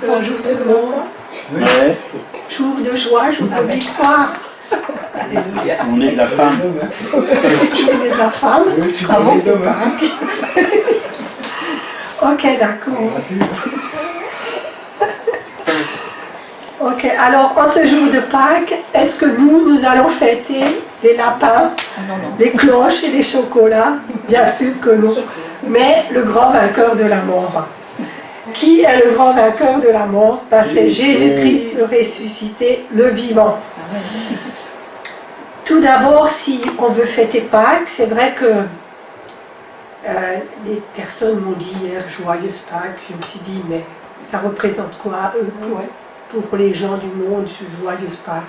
un jour de gloire, Ouais. jour de joie, jour de victoire, On est de la femme. journée de la femme, journée de Pâques. Ok, d'accord. Ok, alors en ce jour de Pâques, est-ce que nous allons fêter les lapins, les cloches et les chocolats? Bien sûr que non. Mais le grand vainqueur de la mort. Qui est le grand vainqueur de la mort? Ben, c'est Jésus-Christ, le ressuscité, le vivant. Tout d'abord, si on veut fêter Pâques, c'est vrai que les personnes m'ont dit hier joyeuse Pâques. Je me suis dit, mais ça représente quoi eux pour les gens du monde, joyeuse Pâques?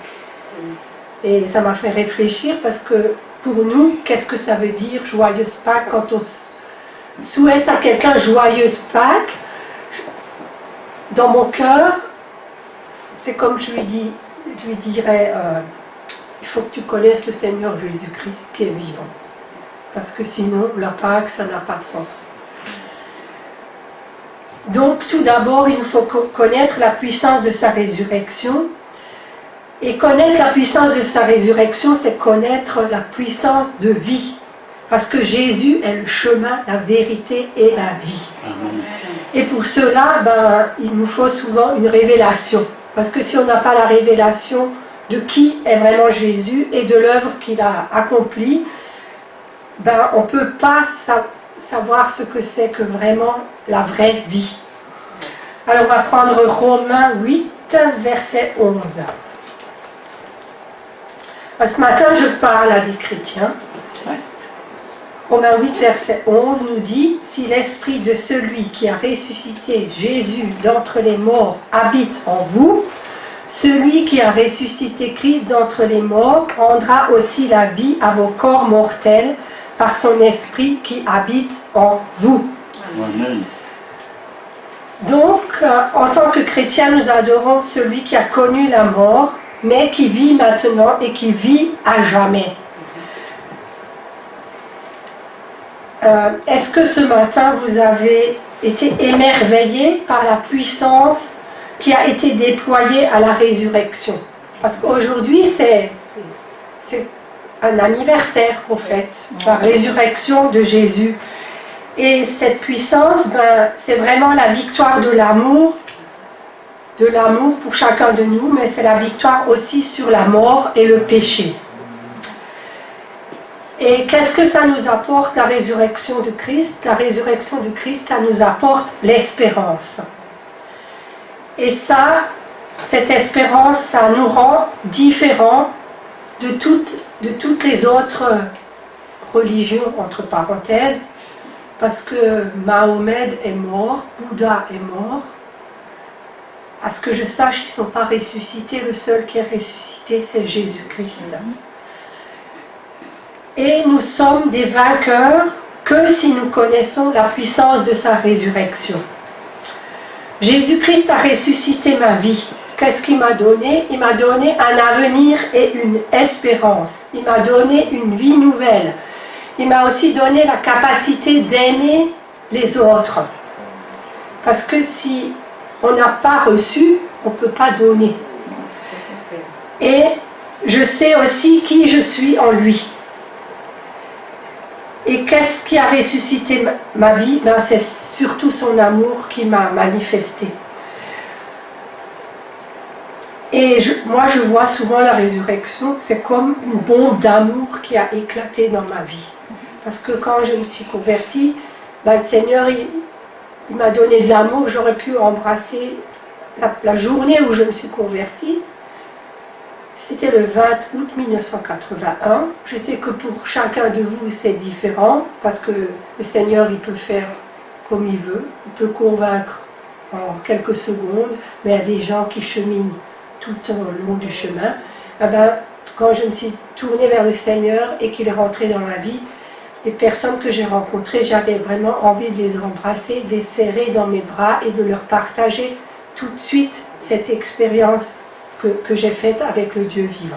Et ça m'a fait réfléchir parce que pour nous, qu'est-ce que ça veut dire joyeuse Pâques? Quand on souhaite à quelqu'un joyeuse Pâques, dans mon cœur, c'est comme je lui dirais, il faut que tu connaisses le Seigneur Jésus-Christ qui est vivant. Parce que sinon, la Pâques, ça n'a pas de sens. Donc, tout d'abord, il nous faut connaître la puissance de sa résurrection. Et connaître la puissance de sa résurrection, c'est connaître la puissance de vie. Parce que Jésus est le chemin, la vérité et la vie. Et pour cela, il nous faut souvent une révélation. Parce que si on n'a pas la révélation de qui est vraiment Jésus et de l'œuvre qu'il a accomplie, on ne peut pas savoir ce que c'est que vraiment la vraie vie. Alors on va prendre Romains 8, verset 11. Ce matin, je parle à des chrétiens. Romains 8, verset 11 nous dit « Si l'esprit de celui qui a ressuscité Jésus d'entre les morts habite en vous, celui qui a ressuscité Christ d'entre les morts rendra aussi la vie à vos corps mortels par son esprit qui habite en vous. » Amen. Donc, en tant que chrétiens, nous adorons celui qui a connu la mort, mais qui vit maintenant et qui vit à jamais. Est-ce que ce matin, vous avez été émerveillés par la puissance qui a été déployée à la résurrection? Parce qu'aujourd'hui, c'est un anniversaire, en fait, la résurrection de Jésus. Et cette puissance, c'est vraiment la victoire de l'amour pour chacun de nous, mais c'est la victoire aussi sur la mort et le péché. Et qu'est-ce que ça nous apporte, la résurrection de Christ? La résurrection de Christ, ça nous apporte l'espérance. Et ça, cette espérance, ça nous rend différents de toutes les autres religions, entre parenthèses, parce que Mahomet est mort, Bouddha est mort. À ce que je sache, ils ne sont pas ressuscités. Le seul qui est ressuscité, c'est Jésus-Christ. Et nous sommes des vainqueurs que si nous connaissons la puissance de sa résurrection. Jésus-Christ a ressuscité ma vie. Qu'est-ce qu'il m'a donné? Il m'a donné un avenir et une espérance. Il m'a donné une vie nouvelle. Il m'a aussi donné la capacité d'aimer les autres. Parce que si on n'a pas reçu, on ne peut pas donner. Et je sais aussi qui je suis en lui. Et qu'est-ce qui a ressuscité ma vie? C'est surtout son amour qui m'a manifesté. Et moi je vois souvent la résurrection, c'est comme une bombe d'amour qui a éclaté dans ma vie. Parce que quand je me suis convertie, le Seigneur il m'a donné de l'amour, j'aurais pu embrasser la journée où je me suis convertie. C'était le 20 août 1981. Je sais que pour chacun de vous c'est différent, parce que le Seigneur il peut faire comme il veut, il peut convaincre en quelques secondes, mais il y a des gens qui cheminent tout au long du chemin. Quand je me suis tournée vers le Seigneur et qu'il est rentré dans ma vie, les personnes que j'ai rencontrées, j'avais vraiment envie de les embrasser, de les serrer dans mes bras et de leur partager tout de suite cette expérience que j'ai faite avec le Dieu vivant.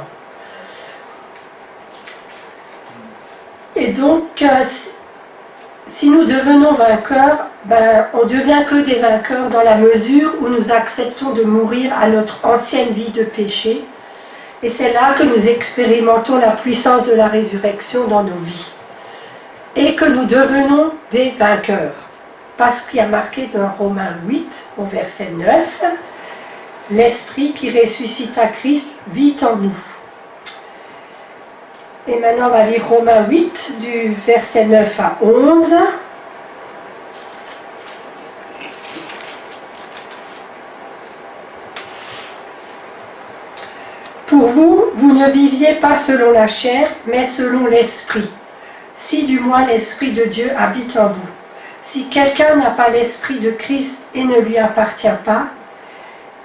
Et donc, si nous devenons vainqueurs, on devient que des vainqueurs dans la mesure où nous acceptons de mourir à notre ancienne vie de péché. Et c'est là que nous expérimentons la puissance de la résurrection dans nos vies. Et que nous devenons des vainqueurs. Parce qu'il y a marqué dans Romains 8, au verset 9, « L'Esprit qui ressuscita Christ vit en nous ». Et maintenant, on va lire Romains 8, du verset 9 à 11. Pour vous, vous ne viviez pas selon la chair, mais selon l'Esprit. Si du moins l'Esprit de Dieu habite en vous. Si quelqu'un n'a pas l'Esprit de Christ et ne lui appartient pas,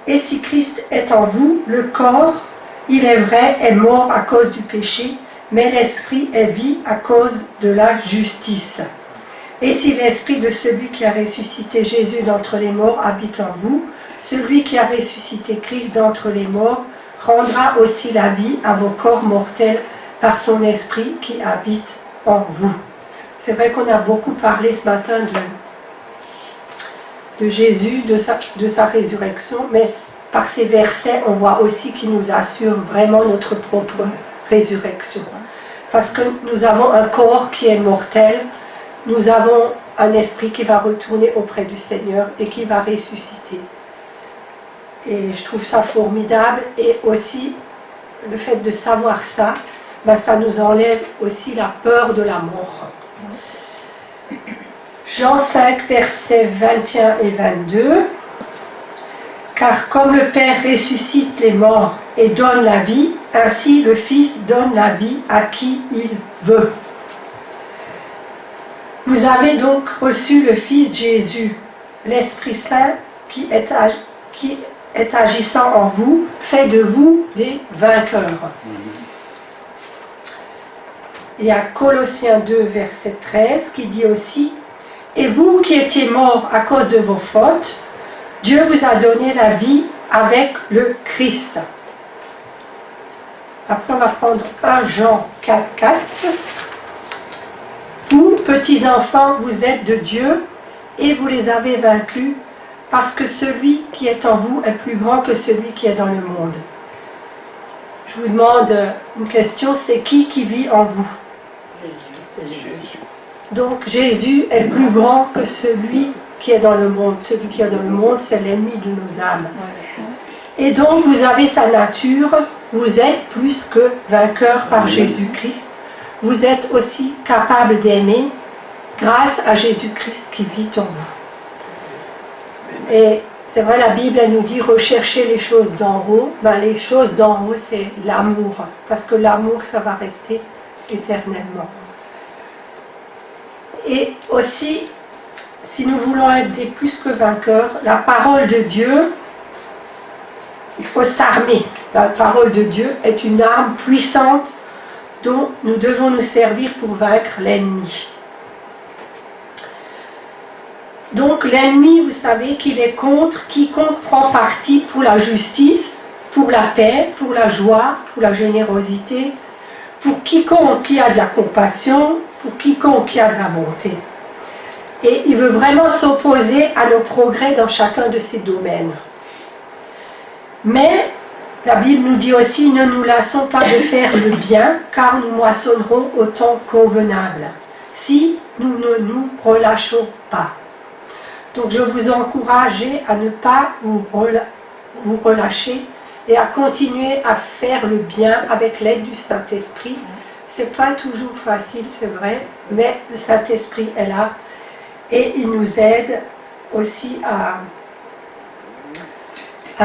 et si Christ est en vous, le corps, il est vrai, est mort à cause du péché, mais l'Esprit est vie à cause de la justice. Et si l'Esprit de celui qui a ressuscité Jésus d'entre les morts habite en vous, celui qui a ressuscité Christ d'entre les morts rendra aussi la vie à vos corps mortels par son Esprit qui habite en vous. C'est vrai qu'on a beaucoup parlé ce matin de Jésus, de sa résurrection, mais par ces versets, on voit aussi qu'il nous assure vraiment notre propre résurrection. Parce que nous avons un corps qui est mortel, nous avons un esprit qui va retourner auprès du Seigneur et qui va ressusciter. Et je trouve ça formidable, et aussi le fait de savoir ça, ça nous enlève aussi la peur de la mort. Jean 5, versets 21 et 22. Car comme le Père ressuscite les morts et donne la vie, ainsi le Fils donne la vie à qui il veut. Vous avez donc reçu le Fils Jésus, l'Esprit Saint qui est agissant en vous, fait de vous des vainqueurs. Et à Colossiens 2, verset 13, qui dit aussi « Et vous qui étiez morts à cause de vos fautes, Dieu vous a donné la vie avec le Christ. » Après, on va prendre 1 Jean 4, 4. « Vous, petits enfants, vous êtes de Dieu, et vous les avez vaincus, parce que celui qui est en vous est plus grand que celui qui est dans le monde. » Je vous demande une question, c'est qui vit en vous? Jésus. Donc Jésus est plus grand que celui qui est dans le monde. Celui qui est dans le monde, c'est l'ennemi de nos âmes. Et donc vous avez sa nature, vous êtes plus que vainqueur par Jésus-Christ. Vous êtes aussi capable d'aimer grâce à Jésus-Christ qui vit en vous. Et c'est vrai, la Bible, elle nous dit rechercher les choses d'en haut. Les choses d'en haut, c'est l'amour. Parce que l'amour, ça va rester éternellement. Et aussi, si nous voulons être des plus que vainqueurs, la parole de Dieu, il faut s'armer. La parole de Dieu est une arme puissante dont nous devons nous servir pour vaincre l'ennemi. Donc l'ennemi, vous savez qu'il est contre quiconque prend parti pour la justice, pour la paix, pour la joie, pour la générosité, pour quiconque qui a de la compassion, pour quiconque qui a de la bonté. Et il veut vraiment s'opposer à nos progrès dans chacun de ces domaines. Mais la Bible nous dit aussi, ne nous lassons pas de faire le bien, car nous moissonnerons au temps convenable, si nous ne nous relâchons pas. Donc je vous encourage à ne pas vous relâcher et à continuer à faire le bien avec l'aide du Saint-Esprit. C'est pas toujours facile, c'est vrai, mais le Saint-Esprit est là et il nous aide aussi à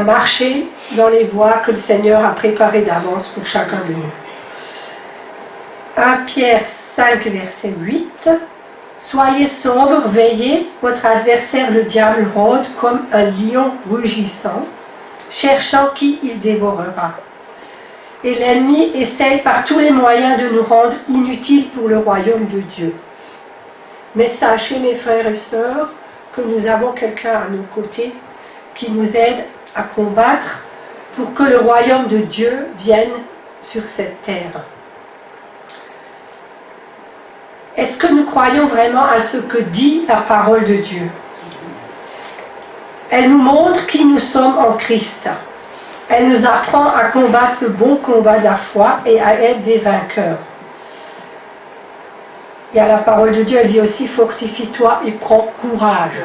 marcher dans les voies que le Seigneur a préparées d'avance pour chacun de nous. 1 Pierre 5, verset 8. Soyez sobres, veillez, votre adversaire le diable rôde comme un lion rugissant, cherchant qui il dévorera. Et l'ennemi essaye par tous les moyens de nous rendre inutiles pour le royaume de Dieu. Mais sachez, mes frères et sœurs, que nous avons quelqu'un à nos côtés qui nous aide à combattre pour que le royaume de Dieu vienne sur cette terre. est-ce que nous croyons vraiment à ce que dit la parole de Dieu? Elle nous montre qui nous sommes en Christ. Elle nous apprend à combattre le bon combat de la foi et à être des vainqueurs. Il y a la parole de Dieu, elle dit aussi « Fortifie-toi et prends courage ».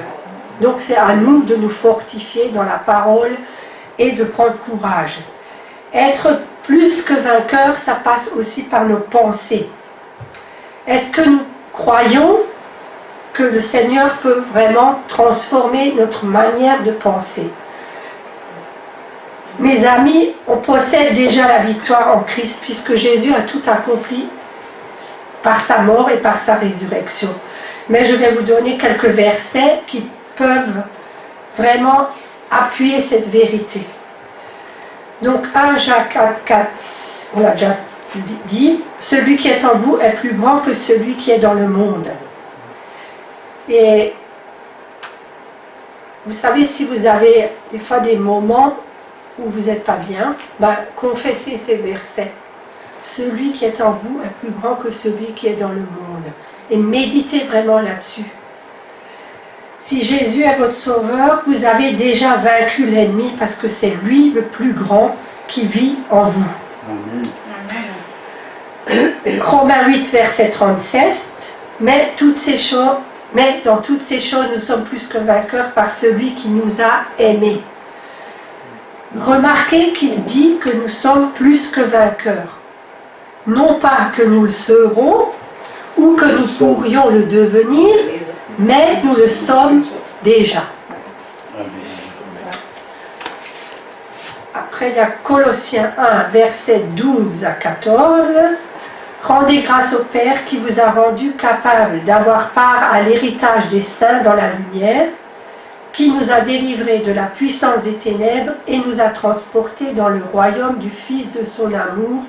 Donc c'est à nous de nous fortifier dans la parole et de prendre courage. Être plus que vainqueur, ça passe aussi par nos pensées. Est-ce que nous croyons que le Seigneur peut vraiment transformer notre manière de penser? Mes amis, on possède déjà la victoire en Christ puisque Jésus a tout accompli par sa mort et par sa résurrection. Mais je vais vous donner quelques versets qui peuvent vraiment appuyer cette vérité. Donc 1 Jacques 4, on l'a déjà dit, celui qui est en vous est plus grand que celui qui est dans le monde. Et vous savez, si vous avez des fois des moments où vous n'êtes pas bien, confessez ces versets. Celui qui est en vous est plus grand que celui qui est dans le monde. Et méditez vraiment là-dessus. Si Jésus est votre sauveur, vous avez déjà vaincu l'ennemi parce que c'est lui le plus grand qui vit en vous. Amen. Romains 8, verset 37. Mais dans toutes ces choses, nous sommes plus que vainqueurs par celui qui nous a aimés. Remarquez qu'il dit que nous sommes plus que vainqueurs. Non pas que nous le serons ou que nous pourrions le devenir, mais nous le sommes déjà. Après, il y a Colossiens 1, versets 12 à 14. Rendez grâce au Père qui vous a rendu capable d'avoir part à l'héritage des saints dans la lumière, qui nous a délivrés de la puissance des ténèbres et nous a transportés dans le royaume du Fils de son amour,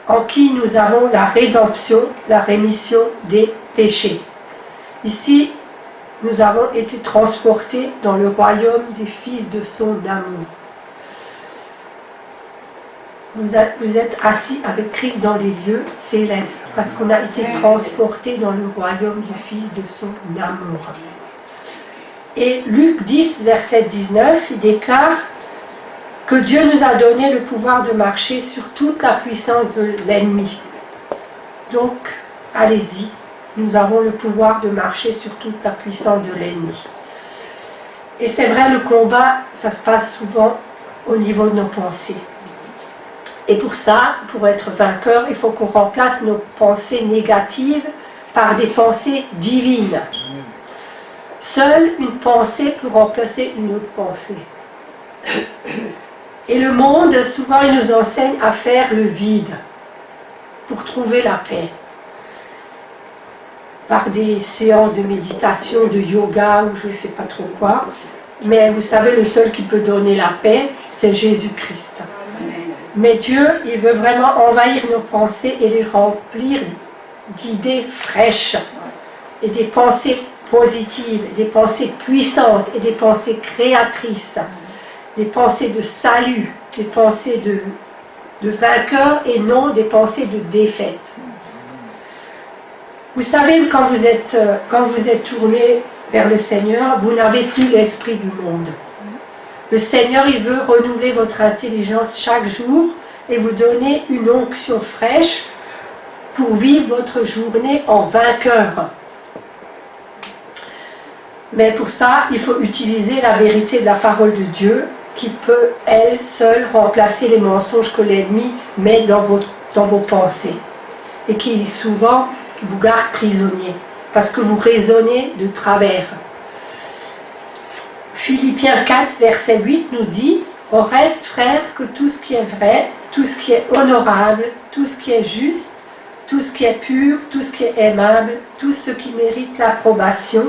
en qui nous avons la rédemption, la rémission des péchés. Ici, nous avons été transportés dans le royaume du Fils de son amour. Vous êtes assis avec Christ dans les lieux célestes, parce qu'on a été transportés dans le royaume du Fils de son amour. Et Luc 10, verset 19, il déclare que Dieu nous a donné le pouvoir de marcher sur toute la puissance de l'ennemi. Donc, allez-y, nous avons le pouvoir de marcher sur toute la puissance de l'ennemi. Et c'est vrai, le combat, ça se passe souvent au niveau de nos pensées. Et pour ça, pour être vainqueur, il faut qu'on remplace nos pensées négatives par des pensées divines. Seule une pensée peut remplacer une autre pensée. Et le monde, souvent, il nous enseigne à faire le vide pour trouver la paix. Par des séances de méditation, de yoga ou je ne sais pas trop quoi. Mais vous savez, le seul qui peut donner la paix, c'est Jésus-Christ. Mais Dieu, il veut vraiment envahir nos pensées et les remplir d'idées fraîches et des pensées positives, des pensées puissantes et des pensées créatrices, des pensées de salut, des pensées de vainqueur et non des pensées de défaite. Vous savez, quand vous êtes tourné vers le Seigneur, vous n'avez plus l'esprit du monde. Le Seigneur, il veut renouveler votre intelligence chaque jour et vous donner une onction fraîche pour vivre votre journée en vainqueur. Mais pour ça, il faut utiliser la vérité de la parole de Dieu qui peut, elle seule, remplacer les mensonges que l'ennemi met dans vos pensées et qui souvent vous garde prisonnier parce que vous raisonnez de travers. Philippiens 4, verset 8 nous dit « Au reste, frères, que tout ce qui est vrai, tout ce qui est honorable, tout ce qui est juste, tout ce qui est pur, tout ce qui est aimable, tout ce qui mérite l'approbation,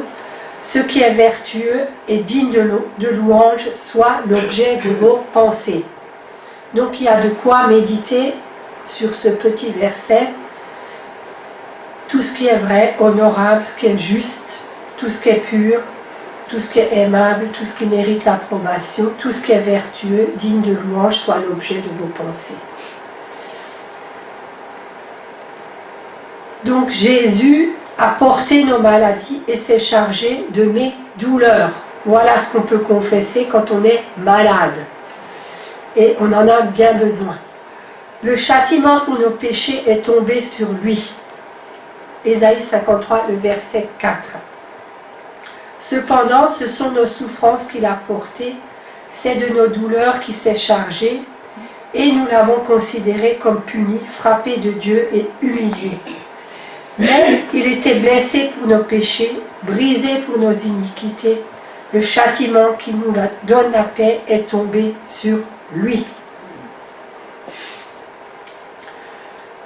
ce qui est vertueux et digne de louange, soit l'objet de vos pensées. » Donc il y a de quoi méditer sur ce petit verset. Tout ce qui est vrai, honorable, ce qui est juste, tout ce qui est pur, tout ce qui est aimable, tout ce qui mérite l'approbation, tout ce qui est vertueux, digne de louange, soit l'objet de vos pensées. Donc Jésus, a porté nos maladies et s'est chargé de mes douleurs. Voilà ce qu'on peut confesser quand on est malade. Et on en a bien besoin. Le châtiment pour nos péchés est tombé sur lui. Ésaïe 53, le verset 4. Cependant, ce sont nos souffrances qu'il a portées, c'est de nos douleurs qu'il s'est chargé, et nous l'avons considéré comme puni, frappé de Dieu et humilié. Mais il était blessé pour nos péchés, brisé pour nos iniquités. Le châtiment qui nous donne la paix est tombé sur lui.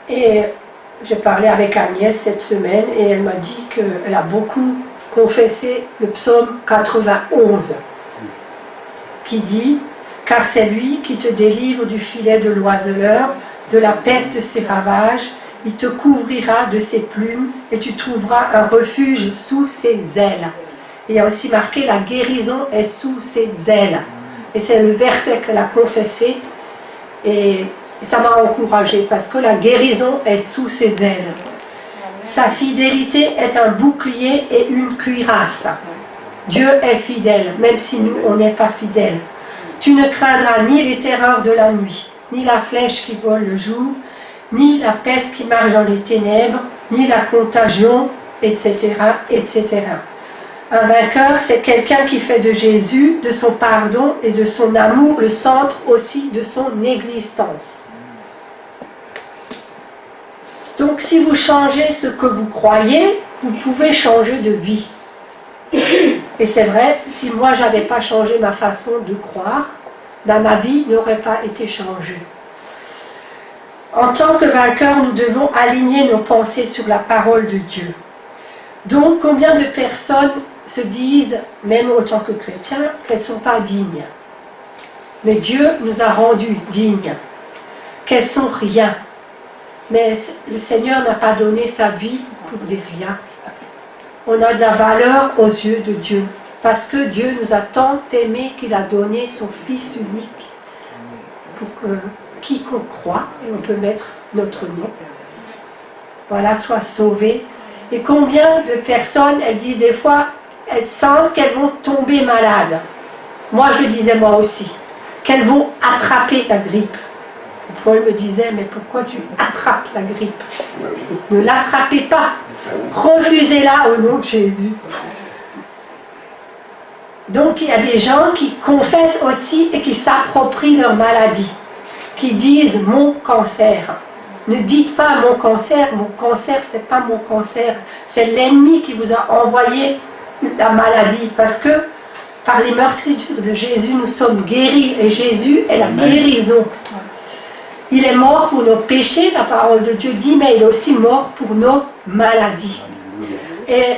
Et j'ai parlé avec Agnès cette semaine et elle m'a dit qu'elle a beaucoup confessé le psaume 91 qui dit « Car c'est lui qui te délivre du filet de l'oiseleur, de la peste de ses ravages, il te couvrira de ses plumes et tu trouveras un refuge sous ses ailes. » Il y a aussi marqué « La guérison est sous ses ailes ». Et c'est le verset qu'elle a confessé et ça m'a encouragée parce que la guérison est sous ses ailes. Sa fidélité est un bouclier et une cuirasse. Dieu est fidèle, même si nous, on n'est pas fidèles. Tu ne craindras ni les terreurs de la nuit, ni la flèche qui vole le jour, ni la peste qui marche dans les ténèbres, ni la contagion, etc., etc. Un vainqueur, c'est quelqu'un qui fait de Jésus, de son pardon et de son amour le centre aussi de son existence. Donc si vous changez ce que vous croyez, vous pouvez changer de vie. Et c'est vrai, si moi je n'avais pas changé ma façon de croire, ben ma vie n'aurait pas été changée. En tant que vainqueurs, nous devons aligner nos pensées sur la parole de Dieu. Donc combien de personnes se disent, même autant que chrétiens, qu'elles ne sont pas dignes. Mais Dieu nous a rendus dignes, qu'elles sont rien. Mais le Seigneur n'a pas donné sa vie pour des riens. On a de la valeur aux yeux de Dieu, parce que Dieu nous a tant aimés qu'il a donné son Fils unique, pour que quiconque croit, et on peut mettre notre nom, voilà, soit sauvé. Et combien de personnes, elles disent des fois, elles sentent qu'elles vont tomber malades. Moi, je le disais moi aussi, qu'elles vont attraper la grippe. Et Paul me disait, mais pourquoi tu attrapes la grippe? Ne l'attrapez pas. Refusez-la au nom de Jésus. Donc, il y a des gens qui confessent aussi et qui s'approprient leur maladie, qui disent « mon cancer ». Ne dites pas « mon cancer », c'est pas mon cancer, c'est l'ennemi qui vous a envoyé la maladie, parce que par les meurtrissures de Jésus, nous sommes guéris, et Jésus est la guérison. Il est mort pour nos péchés, la parole de Dieu dit, mais il est aussi mort pour nos maladies. Et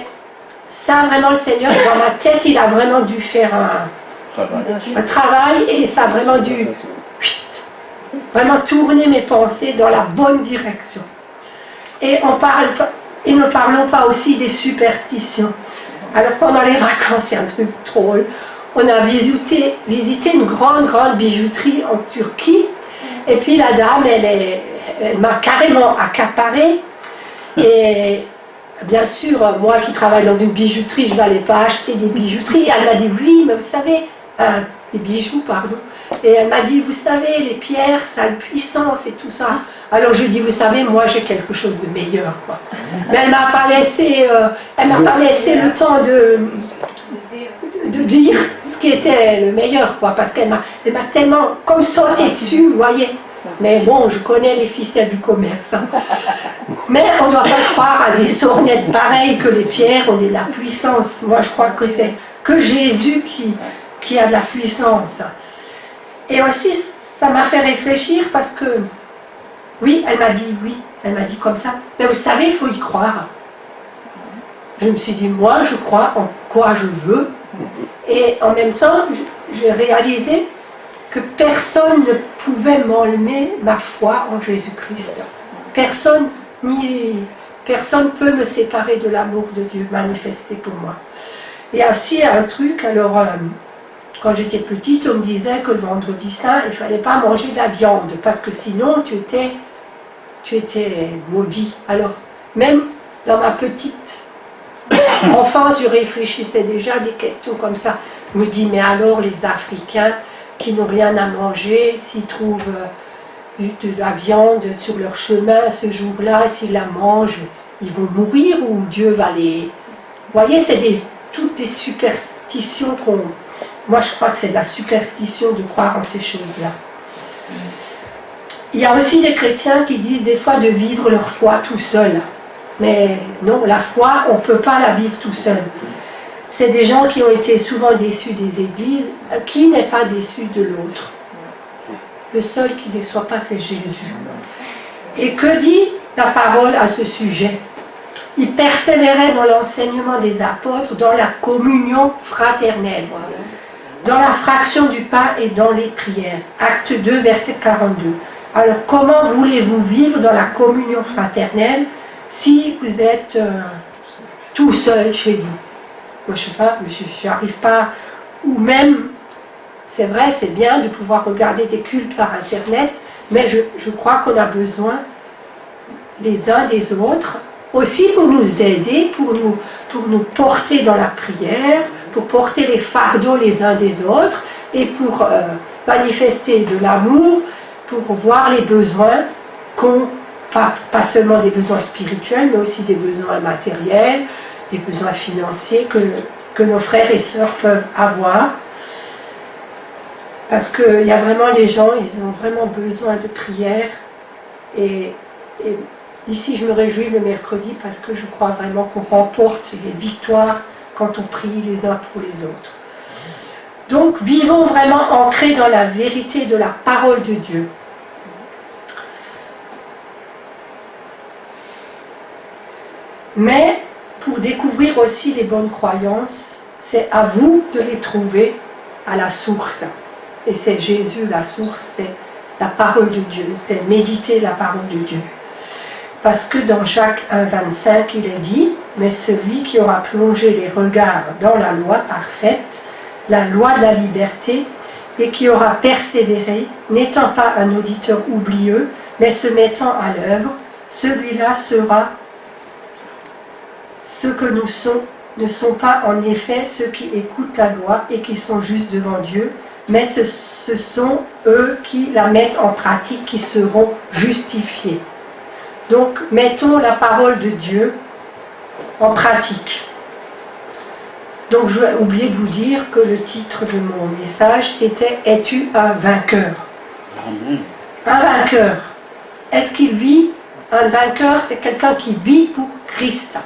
ça, vraiment, le Seigneur, dans ma tête, il a vraiment dû faire un travail, et ça a vraiment dû vraiment tourner mes pensées dans la bonne direction. Et ne parlons pas aussi des superstitions. Alors pendant les vacances, il y a un truc drôle. On a visité une grande bijouterie en Turquie. Et puis la dame, elle m'a carrément accaparée. Et bien sûr, moi qui travaille dans une bijouterie, je n'allais pas acheter des bijouteries. Elle m'a dit, oui, mais vous savez, des bijoux, pardon. Et elle m'a dit, vous savez, les pierres, ça a une puissance et tout ça. Alors je lui dis, vous savez, moi j'ai quelque chose de meilleur, quoi. Mais elle m'a pas laissé le temps de dire ce qui était le meilleur, quoi, parce qu'elle m'a tellement comme sauté dessus, vous voyez. Mais bon, je connais les ficelles du commerce. Hein. Mais on ne doit pas croire à des sornettes pareilles que les pierres ont de la puissance. Moi, je crois que c'est que Jésus qui a de la puissance. Et aussi, ça m'a fait réfléchir parce que, oui, elle m'a dit comme ça. Mais vous savez, il faut y croire. Je me suis dit, moi, je crois en quoi je veux. Et en même temps, j'ai réalisé que personne ne pouvait m'enlever ma foi en Jésus-Christ. Personne peut me séparer de l'amour de Dieu manifesté pour moi. Il y a aussi un truc, alors, quand j'étais petite, on me disait que le vendredi saint, il ne fallait pas manger de la viande, parce que sinon tu étais maudit. Alors, même dans ma petite enfance, je réfléchissais déjà à des questions comme ça. Je me dis, mais alors les Africains qui n'ont rien à manger, s'ils trouvent de la viande sur leur chemin ce jour-là, s'ils la mangent, ils vont mourir ou Dieu va les... Vous voyez, c'est toutes des superstitions qu'on... Moi, je crois que c'est de la superstition de croire en ces choses-là. Il y a aussi des chrétiens qui disent des fois de vivre leur foi tout seul. Mais non, la foi, on ne peut pas la vivre tout seul. C'est des gens qui ont été souvent déçus des églises. Qui n'est pas déçu de l'autre? Le seul qui ne déçoit pas, c'est Jésus. Et que dit la parole à ce sujet? Il persévérait dans l'enseignement des apôtres, dans la communion fraternelle, dans la fraction du pain et dans les prières. Acte 2, verset 42. Alors, comment voulez-vous vivre dans la communion fraternelle si vous êtes tout seul chez vous? Moi, je ne sais pas, je n'arrive pas. Ou même, c'est vrai, c'est bien de pouvoir regarder des cultes par Internet, mais je crois qu'on a besoin les uns des autres, aussi pour nous aider, pour nous porter dans la prière, pour porter les fardeaux les uns des autres, et pour manifester de l'amour, pour voir les besoins qu'ont, pas seulement des besoins spirituels, mais aussi des besoins matériels, des besoins financiers que nos frères et sœurs peuvent avoir. Parce qu'il y a vraiment les gens, ils ont vraiment besoin de prière. Et ici, je me réjouis le mercredi parce que je crois vraiment qu'on remporte des victoires quand on prie les uns pour les autres. Donc, vivons vraiment ancrés dans la vérité de la parole de Dieu. Mais, pour découvrir aussi les bonnes croyances, c'est à vous de les trouver à la source. Et c'est Jésus la source, c'est la parole de Dieu, c'est méditer la parole de Dieu. Parce que dans Jacques 1,25, il est dit, mais celui qui aura plongé les regards dans la loi parfaite, la loi de la liberté, et qui aura persévéré, n'étant pas un auditeur oublieux, mais se mettant à l'œuvre, celui-là sera ce que nous sommes, ne sont pas en effet ceux qui écoutent la loi et qui sont justes devant Dieu, mais ce sont eux qui la mettent en pratique, qui seront justifiés. Donc, mettons la parole de Dieu en pratique. Donc, je vais oublier de vous dire que le titre de mon message, c'était « Es-tu un vainqueur ?» Amen. Un vainqueur. Est-ce qu'il vit? Un vainqueur, c'est quelqu'un qui vit pour Christ.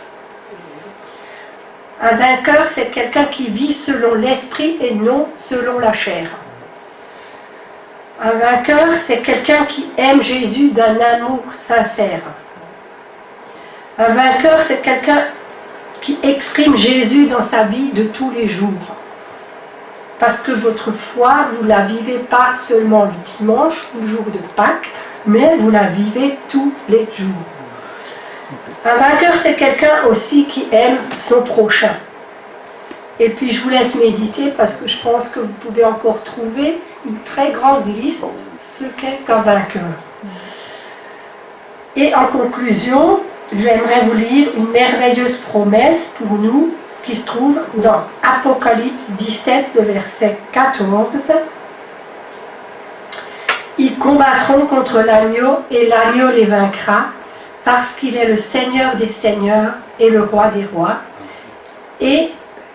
Un vainqueur, c'est quelqu'un qui vit selon l'esprit et non selon la chair. Un vainqueur, c'est quelqu'un qui aime Jésus d'un amour sincère. Un vainqueur, c'est quelqu'un qui exprime Jésus dans sa vie de tous les jours. Parce que votre foi, vous ne la vivez pas seulement le dimanche ou le jour de Pâques, mais vous la vivez tous les jours. Un vainqueur, c'est quelqu'un aussi qui aime son prochain. Et puis je vous laisse méditer parce que je pense que vous pouvez encore trouver une très grande liste ce qu'est qu'un vainqueur. Et en conclusion, j'aimerais vous lire une merveilleuse promesse pour nous qui se trouve dans Apocalypse 17, le verset 14. Ils combattront contre l'agneau et l'agneau les vaincra parce qu'il est le Seigneur des seigneurs et le Roi des rois, et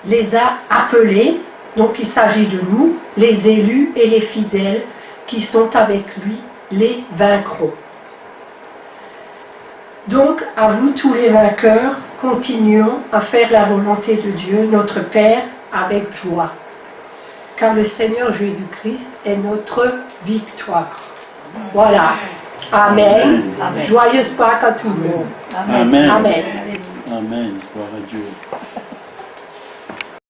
les a appelés, donc il s'agit de nous, les élus et les fidèles qui sont avec lui, les vaincront. Donc, à vous tous les vainqueurs, continuons à faire la volonté de Dieu, notre Père, avec joie. Car le Seigneur Jésus-Christ est notre victoire. Voilà. Amen. Amen. Joyeuse Pâques à tout le monde. Amen. Amen. Amen. Gloire à Dieu.